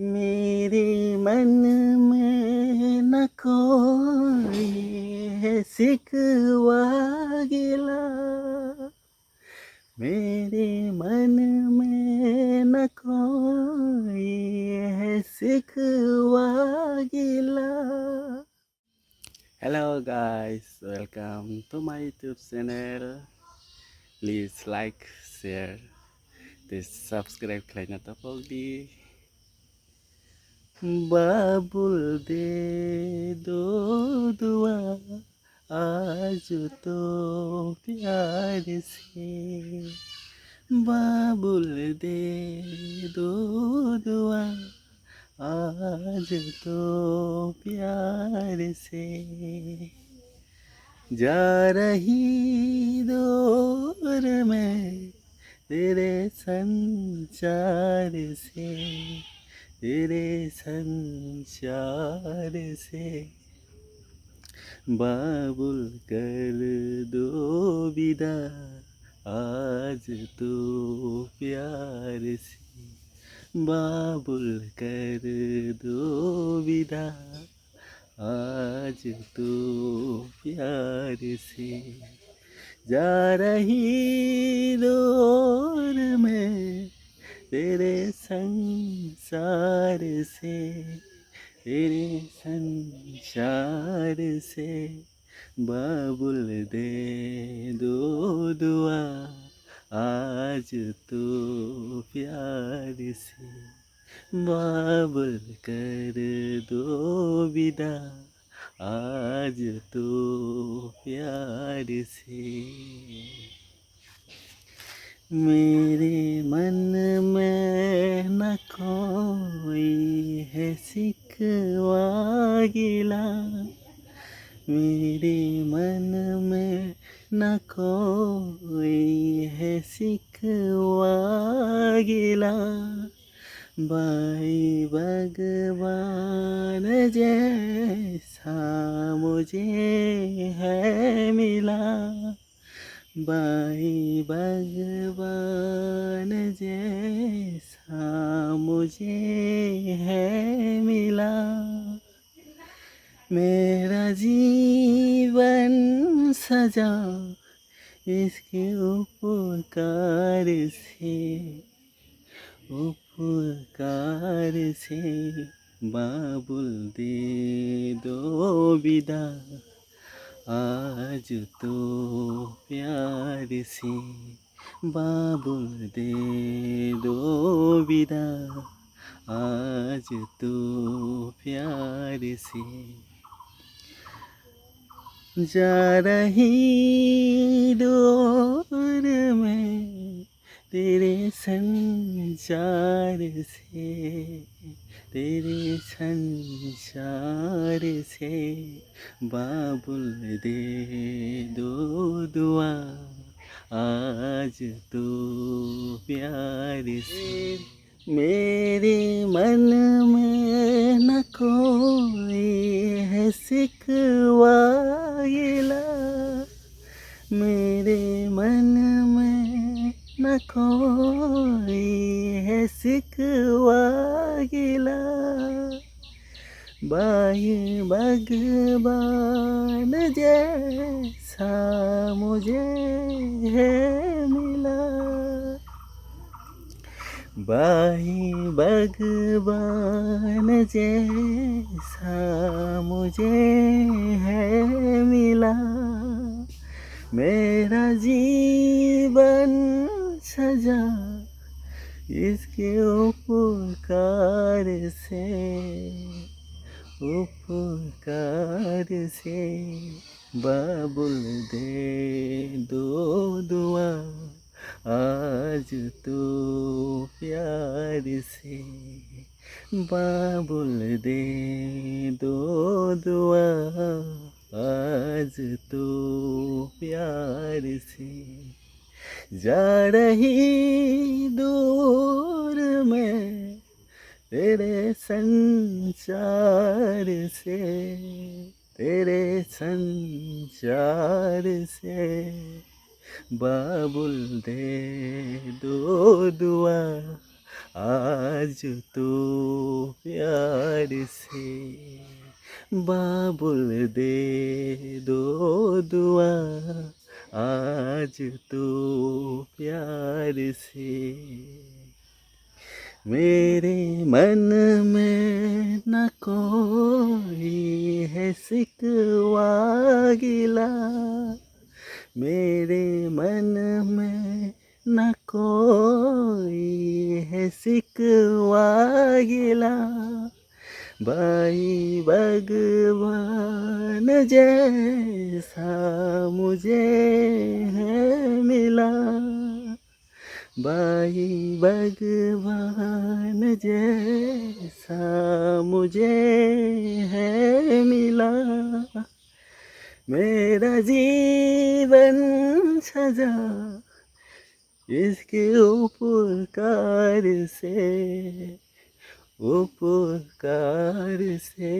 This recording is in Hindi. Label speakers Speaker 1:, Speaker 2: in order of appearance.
Speaker 1: मेरे मन में न कोई है सिकवा गिला। मेरे मन में न कोई है सिकवा गिला। Hello guys, welcome to my YouTube channel. Please like, share, this subscribe kalian atau di बाबुल दे दो दुआ आज तो प्यार से। बाबुल दे दो दुआ आज तो प्यार से। जा रही दूर में तेरे संचार से, तेरे संचार से। बाबुल कर दो विदा आज तो प्यार से। बाबुल कर दो विदा आज तो प्यार से। जा रही दूर में तेरे संसार से, तेरे संसार से। बाबुल दे दो दुआ आज तो प्यार से। बाबुल कर दो विदा आज तो प्यार से। मेरे मन में न कोई है सिकवा गिला। मेरे मन में न कोई है सिकवा गिला। भाई भगवान जैसा मुझे है मिला। भाई भगवान जैसा मुझे है मिला। मेरा जीवन सजा इसके उपकार से, उपकार से। बाबुल दे दो विदा आज तो प्यार से। बाबुल दे दो विदा आज तो प्यार से। जा रही दूर में तेरे संचार से, तेरे संचार से। बाबुल दे दो दुआ आज तो प्यार से। मेरे मन में न कोई है सिकवा गिला। मेरे मन में न कोई है सिकवा गिला। भाई भगवान जैसा मुझे है मिला। भाई भगवान जैसा मुझे है मिला। मेरा जीवन सजा इसके उपकार से, उपकार से। बाबुल दे दो दुआ आज तो प्यार से। बाबुल दे दो दुआ आज तो प्यार से। जा रही दूर में तेरे संचार से, तेरे संचार से। बाबुल दे दो दुआ आज तो प्यार से बाबुल दे दो दुआ, आज तो प्यार से। मेरे मन में न कोई है सिकवा गिला, मेरे मन में न कोई है सिकवा गिला। भाई भगवान जैसा मुझे है मिला, भाई भगवान जैसा मुझे है मिला। मेरा जीवन सजा इसके उपकार से, उपकार से।